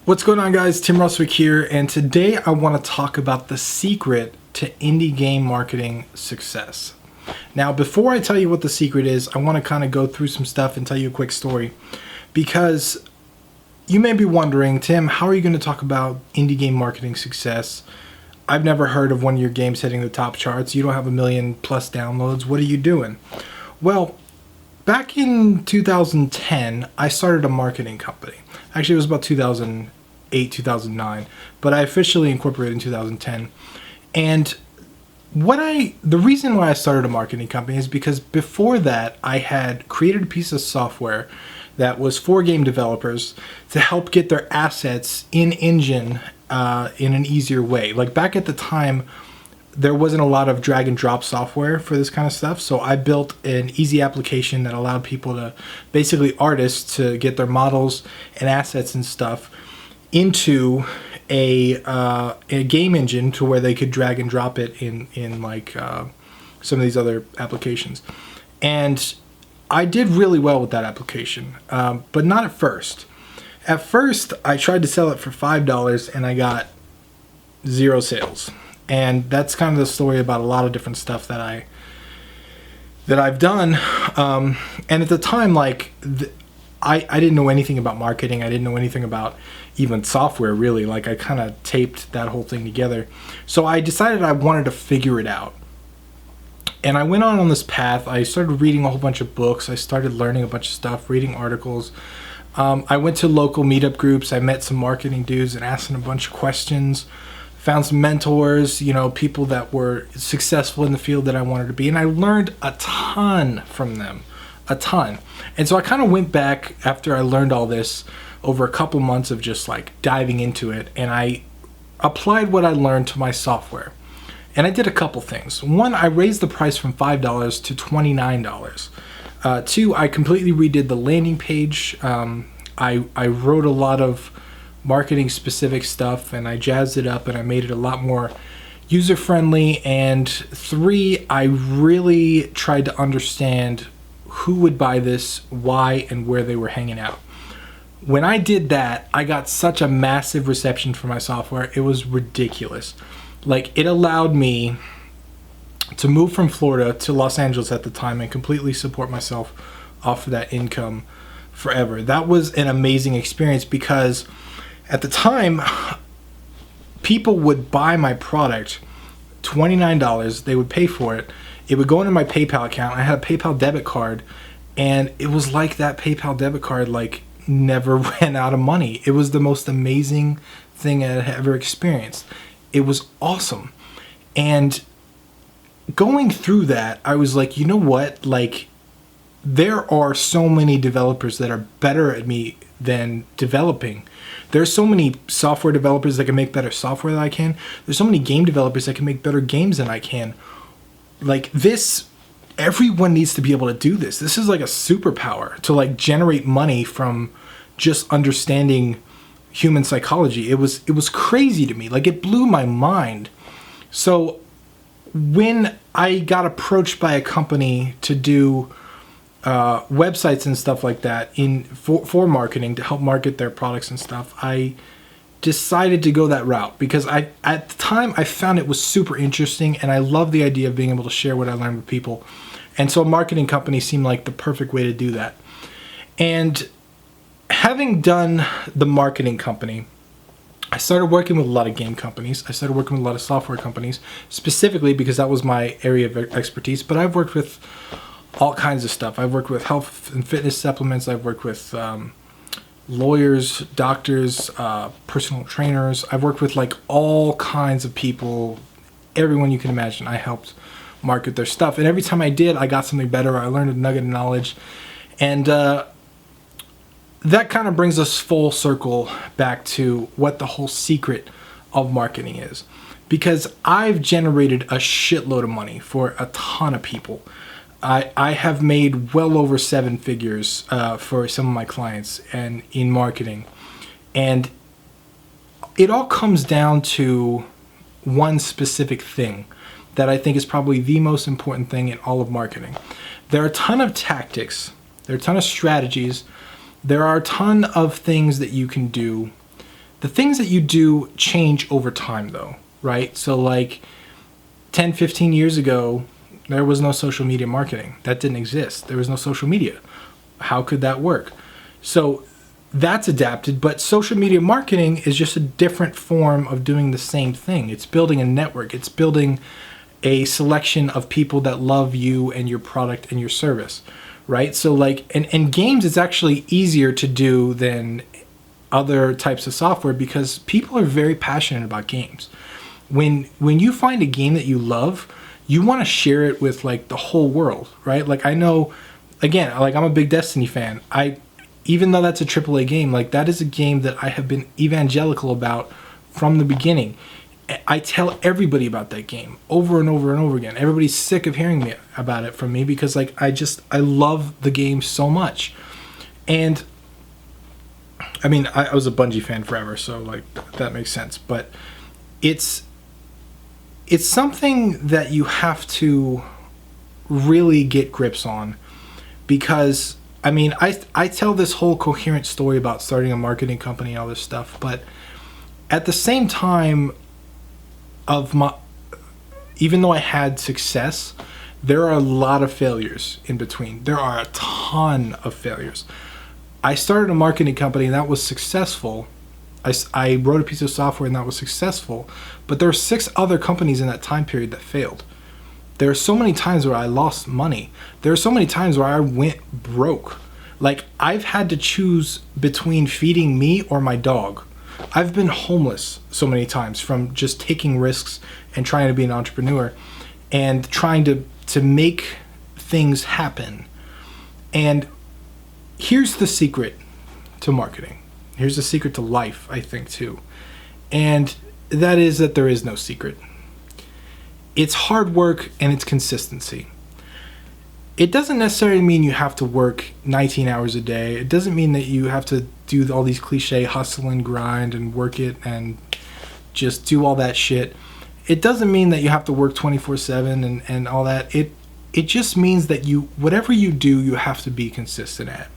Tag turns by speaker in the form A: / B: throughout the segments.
A: What's going on, guys? Tim Rustwick here, and today I want to talk about the secret to indie game marketing success. Now, before I tell you what the secret is, I want to kind of go through some stuff and tell you a quick story, because you may be wondering, Tim, how are you going to talk about indie game marketing success? I've never heard of one of your games hitting the top charts. You don't have 1 million plus downloads. What are you doing? Well, back in 2010, I started a marketing company. Actually, it was about 2008, 2009, but I officially incorporated in 2010. And the reason why I started a marketing company is because before that, I had created a piece of software that was for game developers to help get their assets in engine in an easier way. Like back at the time, there wasn't a lot of drag and drop software for this kind of stuff. So I built an easy application that allowed people to, basically artists, to get their models and assets and stuff into a game engine to where they could drag and drop it in like some of these other applications. And I did really well with that application, but not at first. At first, I tried to sell it for $5 and I got 0 sales. And that's kind of the story about a lot of different stuff that I've done. And at the time, like, I didn't know anything about marketing. I didn't know anything about even software, really. Like, I kind of taped that whole thing together. So I decided I wanted to figure it out. And I went on this path. I started reading a whole bunch of books. I started learning a bunch of stuff, reading articles. I went to local meetup groups. I met some marketing dudes and asked them a bunch of questions. Found some mentors, people that were successful in the field that I wanted to be. And I learned a ton from them, a ton. And so I kind of went back after I learned all this over a couple months of just like diving into it. And I applied what I learned to my software. And I did a couple things. One, I raised the price from $5 to $29. Two, I completely redid the landing page. I wrote a lot of marketing specific stuff and I jazzed it up and I made it a lot more user friendly. And three, I really tried to understand who would buy this, why, and where they were hanging out. When I did that, I got such a massive reception for my software. It was ridiculous. Like, it allowed me to move from Florida to Los Angeles at the time and completely support myself off of that income forever. That was an amazing experience because at the time, people would buy my product, $29, they would pay for it. It would go into my PayPal account. I had a PayPal debit card, and it was like that PayPal debit card like never ran out of money. It was the most amazing thing I had ever experienced. It was awesome. And going through that, I was like, you know what? Like, there are so many developers that are better at me than developing. There's so many software developers that can make better software than I can. There's so many game developers that can make better games than I can. Like this, everyone needs to be able to do this. This is like a superpower to like generate money from just understanding human psychology. It was crazy to me. Like, it blew my mind. So when I got approached by a company to do websites and stuff like that for marketing, to help market their products and stuff, I decided to go that route because at the time I found it was super interesting and I love the idea of being able to share what I learned with people. And so a marketing company seemed like the perfect way to do that. And having done the marketing company, I started working with a lot of game companies. I started working with a lot of software companies, specifically because that was my area of expertise. But I've worked with all kinds of stuff. I've worked with health and fitness supplements. I've worked with lawyers, doctors, personal trainers. I've worked with like all kinds of people, everyone you can imagine. I helped market their stuff. And every time I did, I got something better. I learned a nugget of knowledge. And that kind of brings us full circle back to what the whole secret of marketing is. Because I've generated a shitload of money for a ton of people. I have made well over 7 figures for some of my clients and in marketing. And it all comes down to one specific thing that I think is probably the most important thing in all of marketing. There are a ton of tactics, there are a ton of strategies, there are a ton of things that you can do The things that you do change over time though, right? So like 10, 15 years ago, there was no social media marketing. That didn't exist. There was no social media. How could that work? So that's adapted, but social media marketing is just a different form of doing the same thing. It's building a network. It's building a selection of people that love you and your product and your service, right? So like, and games, it's actually easier to do than other types of software because people are very passionate about games. When you find a game that you love, you want to share it with like the whole world, right? Like I know, again, like I'm a big Destiny fan. Even though that's a AAA game, like that is a game that I have been evangelical about from the beginning. I tell everybody about that game over and over and over again. Everybody's sick of hearing about it from me because like I love the game so much. And I mean, I was a Bungie fan forever, so like that makes sense. But it's something that you have to really get grips on because I mean, I tell this whole coherent story about starting a marketing company and all this stuff, but at the same time even though I had success, there are a lot of failures in between. There are a ton of failures. I started a marketing company and that was successful. I wrote a piece of software and that was successful, but there are 6 other companies in that time period that failed. There are so many times where I lost money. There are so many times where I went broke. Like I've had to choose between feeding me or my dog. I've been homeless so many times from just taking risks and trying to be an entrepreneur and trying to make things happen. And here's the secret to marketing. Here's the secret to life, I think too. And that is that there is no secret. It's hard work and it's consistency. It doesn't necessarily mean you have to work 19 hours a day. It doesn't mean that you have to do all these cliche hustle and grind and work it and just do all that shit. It doesn't mean that you have to work 24/7 and all that. It just means that whatever you do, you have to be consistent at.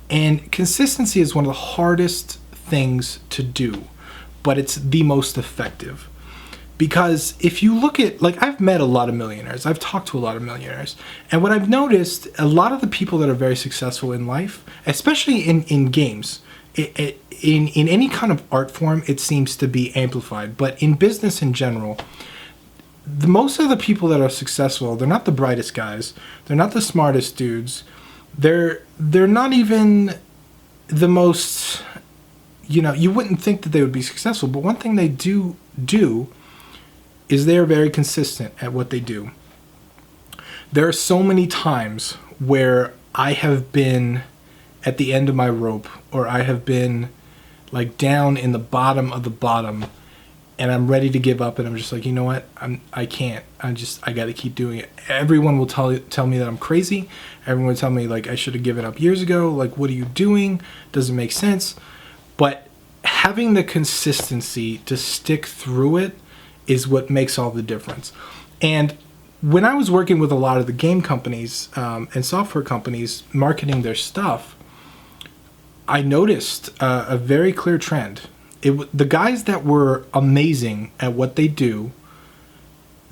A: And consistency is one of the hardest things to do, but it's the most effective. Because if you look at, like, I've met a lot of millionaires. I've talked to a lot of millionaires. And what I've noticed, a lot of the people that are very successful in life, especially in games, in any kind of art form, it seems to be amplified. But in business in general, most of the people that are successful, they're not the brightest guys. They're not the smartest dudes. They're not even the most, you wouldn't think that they would be successful. But one thing they do is they're very consistent at what they do. There are so many times where I have been at the end of my rope, or I have been like down in the bottom of the bottom, and I'm ready to give up, and I'm just like, you know what? I can't. I got to keep doing it. Everyone will tell me that I'm crazy. Everyone will tell me like I should have given up years ago. Like, what are you doing? Doesn't make sense. But having the consistency to stick through it is what makes all the difference. And when I was working with a lot of the game companies and software companies marketing their stuff, I noticed a very clear trend. The guys that were amazing at what they do,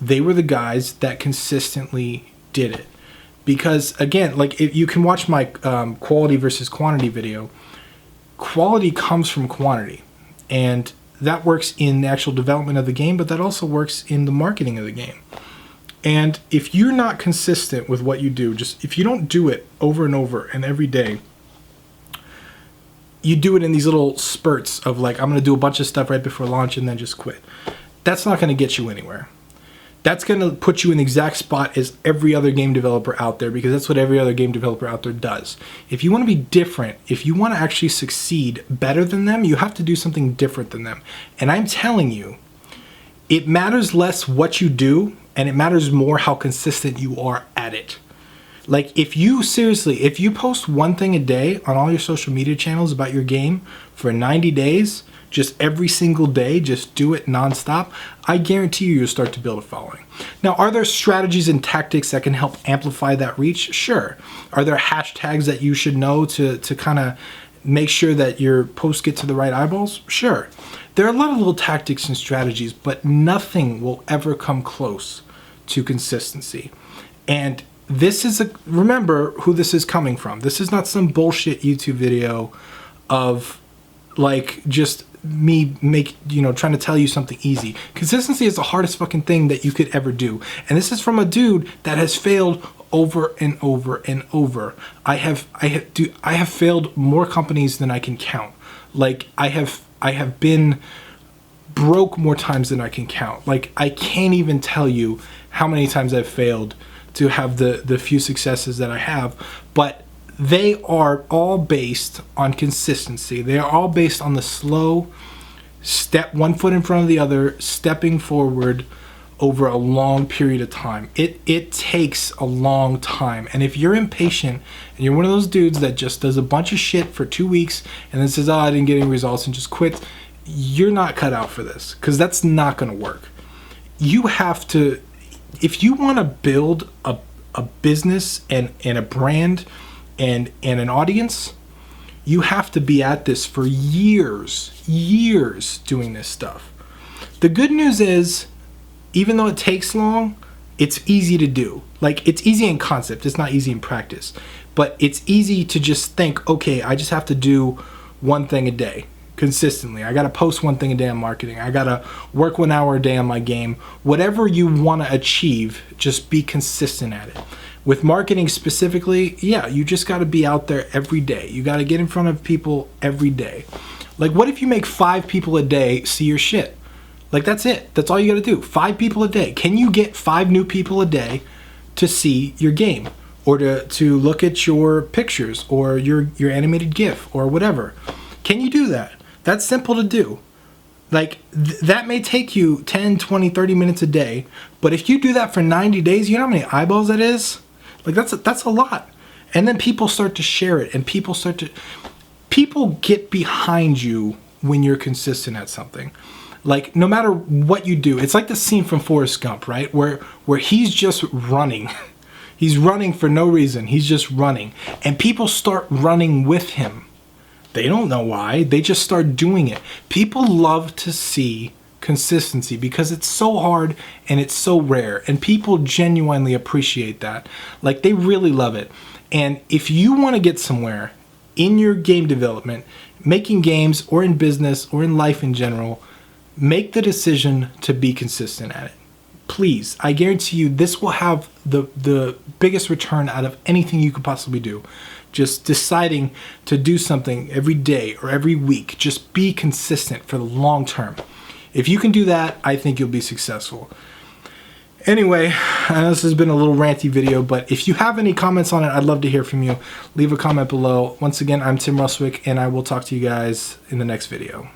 A: they were the guys that consistently did it. Because again, like if you can watch my quality versus quantity video, quality comes from quantity. And that works in the actual development of the game, but that also works in the marketing of the game. And if you're not consistent with what you do, just if you don't do it over and over and every day, you do it in these little spurts of like, I'm going to do a bunch of stuff right before launch and then just quit. That's not going to get you anywhere. That's going to put you in the exact spot as every other game developer out there, because that's what every other game developer out there does. If you want to be different, if you want to actually succeed better than them, you have to do something different than them. And I'm telling you, it matters less what you do, and it matters more how consistent you are at it. Like if you post one thing a day on all your social media channels about your game for 90 days, just every single day, just do it nonstop, I guarantee you'll start to build a following. Now, are there strategies and tactics that can help amplify that reach? Sure. Are there hashtags that you should know to kind of make sure that your posts get to the right eyeballs? Sure. There are a lot of little tactics and strategies, but nothing will ever come close to consistency. And this is remember who this is coming from. This is not some bullshit YouTube video of like just me trying to tell you something easy. Consistency is the hardest fucking thing that you could ever do. And this is from a dude that has failed over and over and over. I have failed more companies than I can count. Like I have been broke more times than I can count. Like I can't even tell you how many times I've failed to have the few successes that I have, but they are all based on consistency. They are all based on the slow step, one foot in front of the other, stepping forward over a long period of time. It takes a long time. And if you're impatient and you're one of those dudes that just does a bunch of shit for 2 weeks and then says, oh, I didn't get any results and just quits, you're not cut out for this, because that's not going to work. You have to, if you want to build a business and a brand and an audience, you have to be at this for years doing this stuff. The good news is, even though it takes long, it's easy to do. Like, it's easy in concept, it's not easy in practice. But it's easy to just think, okay, I just have to do one thing a day consistently. I gotta post one thing a day on marketing. I gotta work 1 hour a day on my game. Whatever you wanna achieve, just be consistent at it. With marketing specifically, yeah, you just gotta be out there every day. You gotta get in front of people every day. Like, what if you make 5 people a day see your shit? Like, that's it. That's all you gotta do. 5 people a day. Can you get 5 new people a day to see your game? Or to look at your pictures or your animated GIF or whatever? Can you do that? That's simple to do. Like, that may take you 10, 20, 30 minutes a day, but if you do that for 90 days, you know how many eyeballs that is? Like, that's a lot. And then people start to share it, and people get behind you when you're consistent at something. Like, no matter what you do, it's like the scene from Forrest Gump, right? Where he's just running. He's running for no reason. He's just running. And people start running with him. They don't know why. They just start doing it. People love to see consistency because it's so hard and it's so rare. And people genuinely appreciate that. Like, they really love it. And if you want to get somewhere in your game development, making games or in business or in life in general, make the decision to be consistent at it. Please, I guarantee you this will have the biggest return out of anything you could possibly do. Just deciding to do something every day or every week. Just be consistent for the long term. If you can do that, I think you'll be successful. Anyway, I know this has been a little ranty video, but if you have any comments on it, I'd love to hear from you. Leave a comment below. Once again, I'm Tim Ruswick, and I will talk to you guys in the next video.